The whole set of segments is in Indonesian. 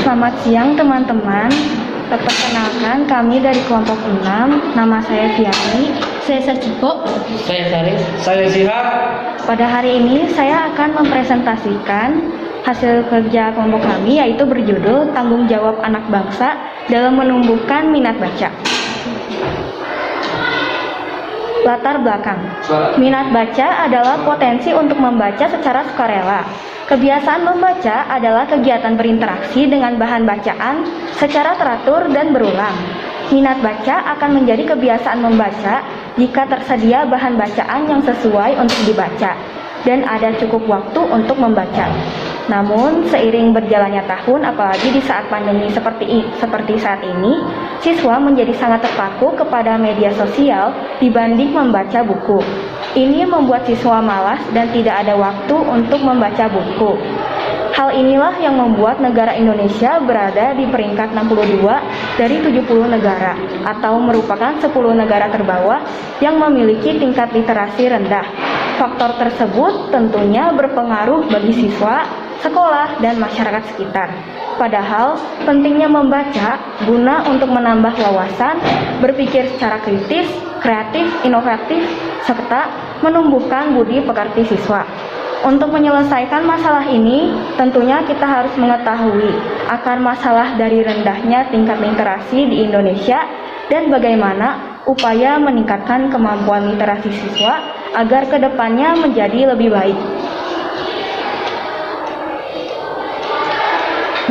Selamat siang teman-teman. Perkenalkan kami dari kelompok 6. Nama saya Fiani. Saya Sacipo. Saya Saris. Saya Zihar. Pada hari ini saya akan mempresentasikan hasil kerja kelompok kami, yaitu berjudul Tanggung Jawab Anak Bangsa dalam Menumbuhkan Minat Baca. Latar belakang. Minat baca adalah potensi untuk membaca secara sukarela. Kebiasaan membaca adalah kegiatan berinteraksi dengan bahan bacaan secara teratur dan berulang. Minat baca akan menjadi kebiasaan membaca jika tersedia bahan bacaan yang sesuai untuk dibaca dan ada cukup waktu untuk membaca. Namun, seiring berjalannya tahun, apalagi di saat pandemi seperti saat ini, siswa menjadi sangat terpaku kepada media sosial dibanding membaca buku. Ini membuat siswa malas dan tidak ada waktu untuk membaca buku. Hal inilah yang membuat negara Indonesia berada di peringkat 62 dari 70 negara, atau merupakan 10 negara terbawah yang memiliki tingkat literasi rendah. Faktor tersebut tentunya berpengaruh bagi siswa, sekolah, dan masyarakat sekitar. Padahal, pentingnya membaca guna untuk menambah wawasan, berpikir secara kritis, kreatif, inovatif, serta menumbuhkan budi pekerti siswa. Untuk menyelesaikan masalah ini, tentunya kita harus mengetahui akar masalah dari rendahnya tingkat literasi di Indonesia dan bagaimana upaya meningkatkan kemampuan literasi siswa agar kedepannya menjadi lebih baik.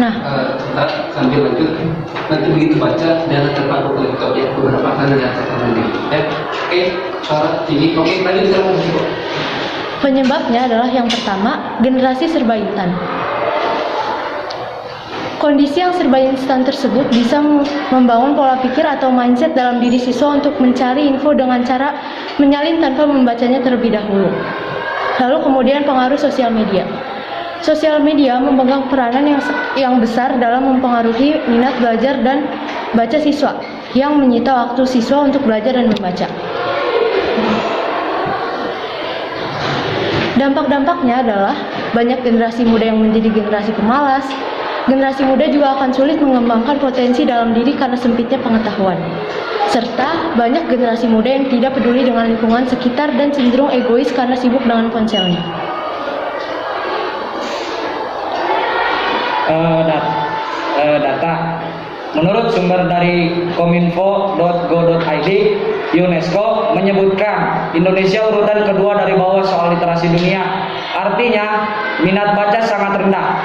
Nah, sambil lanjut, nanti begitu baca jangan terpaku ke objek beberapa kali yang saya nanti. Oke, suara tinggi. Oke, tadi bisa lanjut. Penyebabnya adalah yang pertama, generasi serba instan. Kondisi yang serba instan tersebut bisa membangun pola pikir atau mindset dalam diri siswa untuk mencari info dengan cara menyalin tanpa membacanya terlebih dahulu. Lalu kemudian pengaruh sosial media. Sosial media memegang peranan yang besar dalam mempengaruhi minat belajar dan baca siswa, yang menyita waktu siswa untuk belajar dan membaca. Dampak-dampaknya adalah banyak generasi muda yang menjadi generasi pemalas. Generasi muda juga akan sulit mengembangkan potensi dalam diri karena sempitnya pengetahuan. Serta banyak generasi muda yang tidak peduli dengan lingkungan sekitar dan cenderung egois karena sibuk dengan ponselnya. Data. Menurut sumber dari kominfo.go.id, UNESCO menyebutkan Indonesia urutan kedua dari bawah soal literasi dunia. Artinya, minat baca sangat rendah.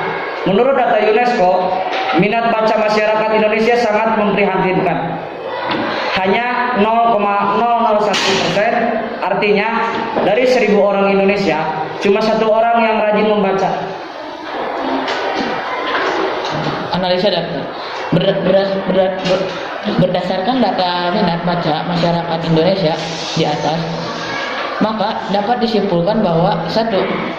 Menurut data UNESCO, minat baca masyarakat Indonesia sangat memprihatinkan. Hanya 0,001%, artinya dari 1.000 orang Indonesia, cuma 1 orang yang rajin membaca. Analisa data. Berdasarkan data minat baca masyarakat Indonesia di atas, maka dapat disimpulkan bahwa 1.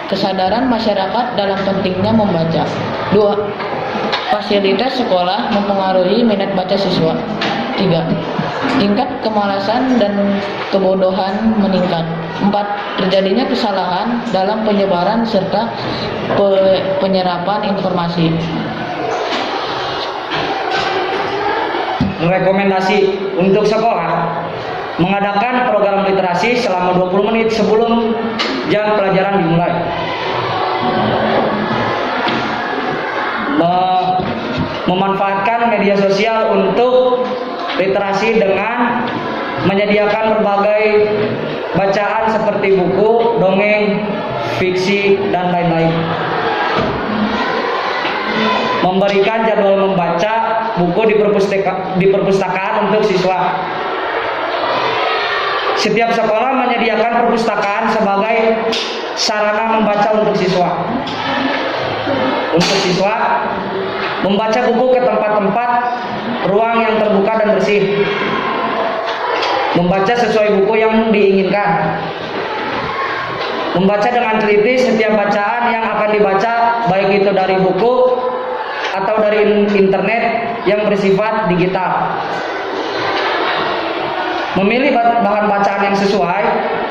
Kesadaran masyarakat dalam pentingnya membaca. 2. Fasilitas sekolah mempengaruhi minat baca siswa. 3. Tingkat kemalasan dan kebodohan meningkat. 4. Terjadinya kesalahan dalam penyebaran serta penyerapan informasi. Rekomendasi untuk sekolah mengadakan program literasi selama 20 menit sebelum jam pelajaran dimulai. Memanfaatkan media sosial untuk literasi dengan menyediakan berbagai bacaan seperti buku, dongeng, fiksi, dan lain-lain. Memberikan jadwal membaca buku di perpustakaan untuk siswa. Setiap sekolah menyediakan perpustakaan sebagai sarana membaca untuk siswa. Untuk siswa, membaca buku ke tempat-tempat ruang yang terbuka dan bersih. Membaca sesuai buku yang diinginkan. Membaca dengan teliti setiap bacaan yang akan dibaca, baik itu dari buku atau dari internet yang bersifat digital. Memilih bahan bacaan yang sesuai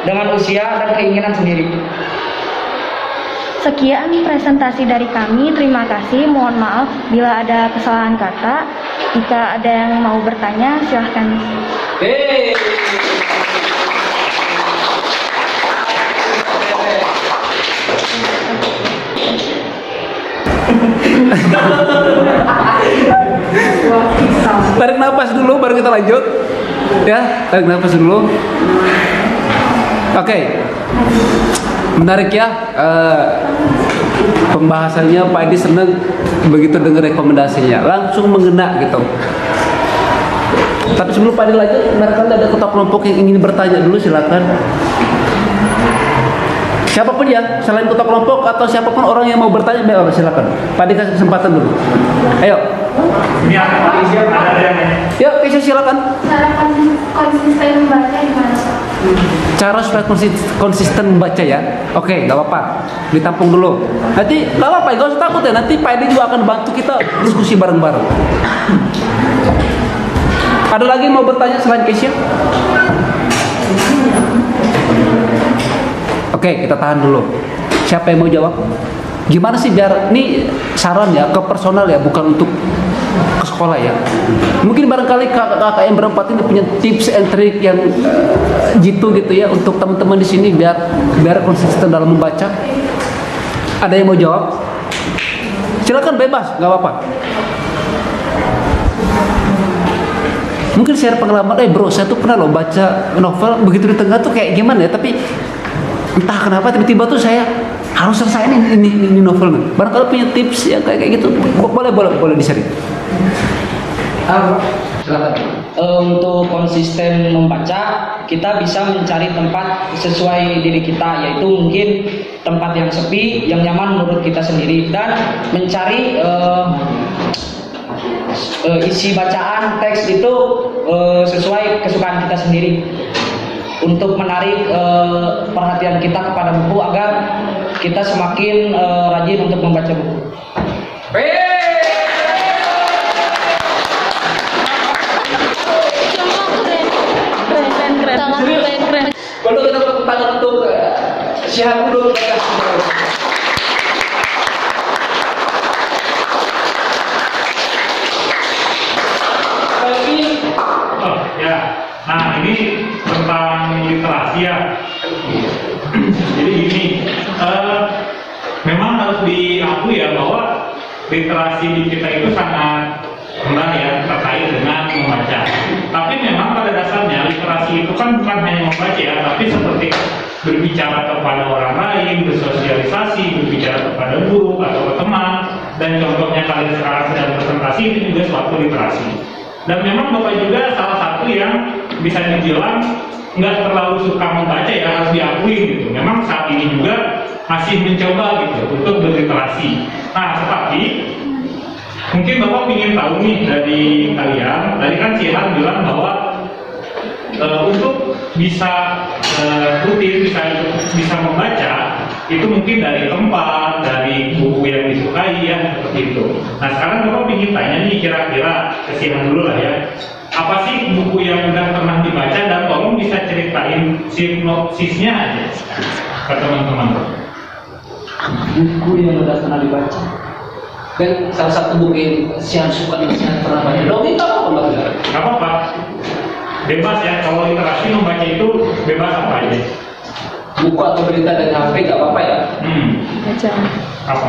dengan usia dan keinginan sendiri. Sekian presentasi dari kami. Terima kasih. Mohon maaf bila ada kesalahan kata. Jika ada yang mau bertanya, silahkan. Hey. Tarik nafas dulu baru kita lanjut. Ya, tarik nafas dulu. Oke. Menarik ya. Pembahasannya Pak Edi senang begitu dengar rekomendasinya. Langsung mengena gitu. Tapi sebelum Pak Edi lanjut, barangkali ada ketua kelompok yang ingin bertanya dulu, silakan. Siapapun ya, selain ketua kelompok atau siapapun orang yang mau bertanya, silakan. Pak Edi kasih kesempatan dulu. Ayo. Ini ada yang Yuk, Keisha silakan. Cara konsisten membaca gimana, Pak? Cara supaya konsisten membaca ya. Oke, nggak apa-apa. Ditampung dulu. Nanti nggak apa-apa, nggak usah takut ya. Nanti Pak Edi juga akan bantu kita diskusi bareng-bareng. Ada lagi yang mau bertanya selain Keisha? Oke, kita tahan dulu. Siapa yang mau jawab? Gimana sih biar ini saran ya ke personal ya, bukan untuk ke sekolah ya. Mungkin barangkali kakak yang berempat ini punya tips and trick yang jitu gitu ya untuk teman-teman di sini biar konsisten dalam membaca. Ada yang mau jawab? Silakan bebas, nggak apa-apa. Mungkin share pengalaman, bro, saya tuh pernah loh baca novel begitu di tengah tuh kayak gimana ya, tapi entah kenapa tiba-tiba tuh saya harus selesaiin ini novel nih. Barangkali punya tips yang kayak gitu, boleh di-share. Silakan. Untuk konsisten membaca, kita bisa mencari tempat sesuai diri kita, yaitu mungkin tempat yang sepi, yang nyaman menurut kita sendiri, dan mencari isi bacaan teks itu sesuai kesukaan kita sendiri untuk menarik perhatian kita kepada buku agar kita semakin rajin untuk membaca buku. Keren. Kalau kita tepuk tangan untuk Syihab dulu. Oh ya, nah ini tentang literasi ya. Jadi gini, memang harus diakui ya bahwa literasi di kita itu sangat rendah ya terkait dengan membaca. Tapi memang pada dasarnya literasi itu kan bukan hanya membaca ya, tapi seperti berbicara kepada orang lain, bersosialisasi, berbicara kepada guru atau teman, dan contohnya kalian sekarang sedang presentasi itu juga suatu literasi. Dan memang Bapak juga salah satu yang bisa dibilang nggak terlalu suka membaca ya, harus diakui gitu. Memang saat ini juga masih mencoba gitu untuk berliterasi. Nah, tetapi mungkin Bapak ingin tahu nih dari kalian, tadi kan Syihab bilang bahwa untuk bisa rutin, bisa membaca itu mungkin dari tempat, dari buku yang disukai ya, seperti itu. Nah sekarang Bapak ingin tanya nih, kira-kira kesian dulu lah ya, apa sih buku yang udah pernah dibaca, dan tolong bisa ceritain sinopsisnya aja ke teman-teman. Buku yang udah pernah dibaca. Dan salah satu buku yang saya suka dan saya pernah baca. Dongeng apa Mbak? Gak apa-apa, bebas ya, kalau literasi membaca itu bebas apa aja. Buku atau berita dari HP gak apa-apa ya? Baca. Apa?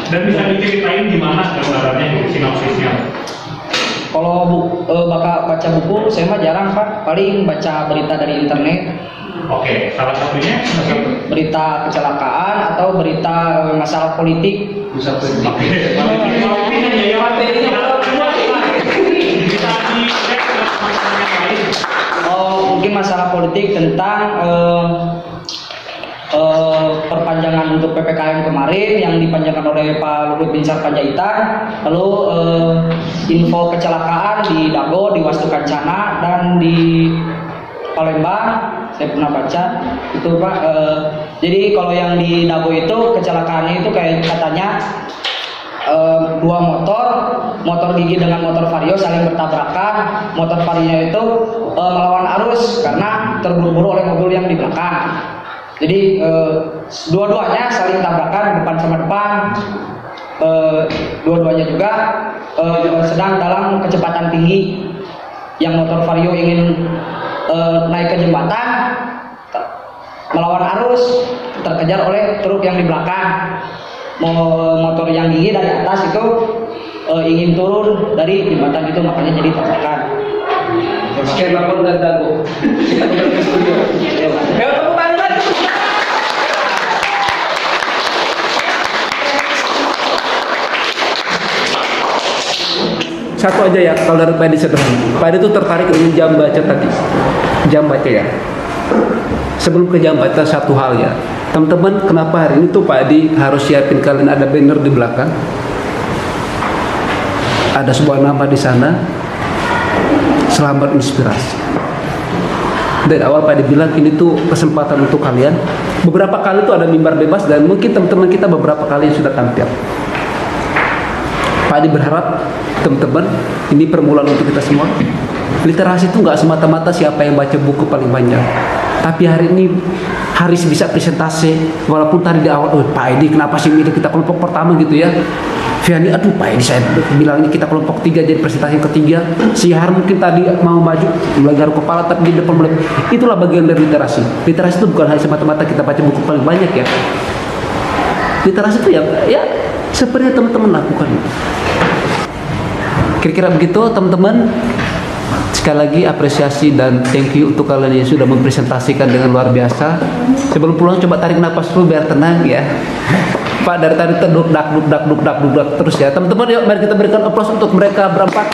Dan bisa diceritain gimana gambarannya, sinopsisnya. Kalau baca buku, saya mah jarang Pak, paling baca berita dari internet. Oke, salah satunya Berita kecelakaan atau berita masalah politik. Bisa penting. Oke, politiknya ya materinya bisa di yang lain. Mungkin masalah politik tentang perpanjangan untuk PPKM kemarin yang dipanjangkan oleh Pak Luhut Binsar Panjaitan, lalu info kecelakaan di Dago, di Wastu Kencana, dan di Palembang saya pernah baca itu Pak. Jadi kalau yang di Dago itu kecelakaannya itu kayak katanya dua motor gigi dengan motor Vario saling bertabrakan. Motor Vario itu melawan arus karena terburu-buru oleh mobil yang di belakang. Jadi dua-duanya saling tabrakan depan sama depan. Dua-duanya juga sedang dalam kecepatan tinggi. Yang motor Vario ingin naik ke jembatan melawan arus, terkejar oleh truk yang di belakang. Motor yang gigi dari atas itu ingin turun dari jembatan itu, makanya jadi tabrakan. Sekian lapor dari Dago. Kita kembali ke studio. Ayo tepuk tangan lagi. Satu aja ya, kalau dari Pak Edi sederhana. Pak Edi itu tertarik dengan jam baca tadi. Jam baca ya. Sebelum ke jam baca satu hal ya. Teman-teman, kenapa hari ini tuh Pak Edi harus siapin kalian ada banner di belakang? Ada sebuah nama di sana. Selamat inspirasi. Dari awal Pak Edi bilang ini tuh kesempatan untuk kalian. Beberapa kali tuh ada mimbar bebas dan mungkin teman-teman kita beberapa kali sudah tampil. Pak Edi berharap teman-teman ini permulaan untuk kita semua. Literasi itu nggak semata-mata siapa yang baca buku paling banyak. Tapi hari ini Haris bisa presentasi, walaupun tadi di awal, Pak Edi kenapa sih milih kita kelompok pertama gitu ya? Fiani, aduh Pak Edi saya bilangnya kita kelompok 3 jadi presentasi yang ketiga. Si Har mungkin tadi mau maju mulai garuk kepala tapi di depan mulai. Itulah bagian dari literasi. Literasi itu bukan hanya semata-mata kita baca buku paling banyak ya. Literasi itu ya seperti yang teman-teman lakukan. Kira-kira begitu teman-teman. Sekali lagi apresiasi dan thank you untuk kalian yang sudah mempresentasikan dengan luar biasa. Sebelum pulang coba tarik napas dulu biar tenang ya. Pak dari tadi terduk dak terus ya. Teman-teman yuk mari kita berikan aplaus untuk mereka berempat.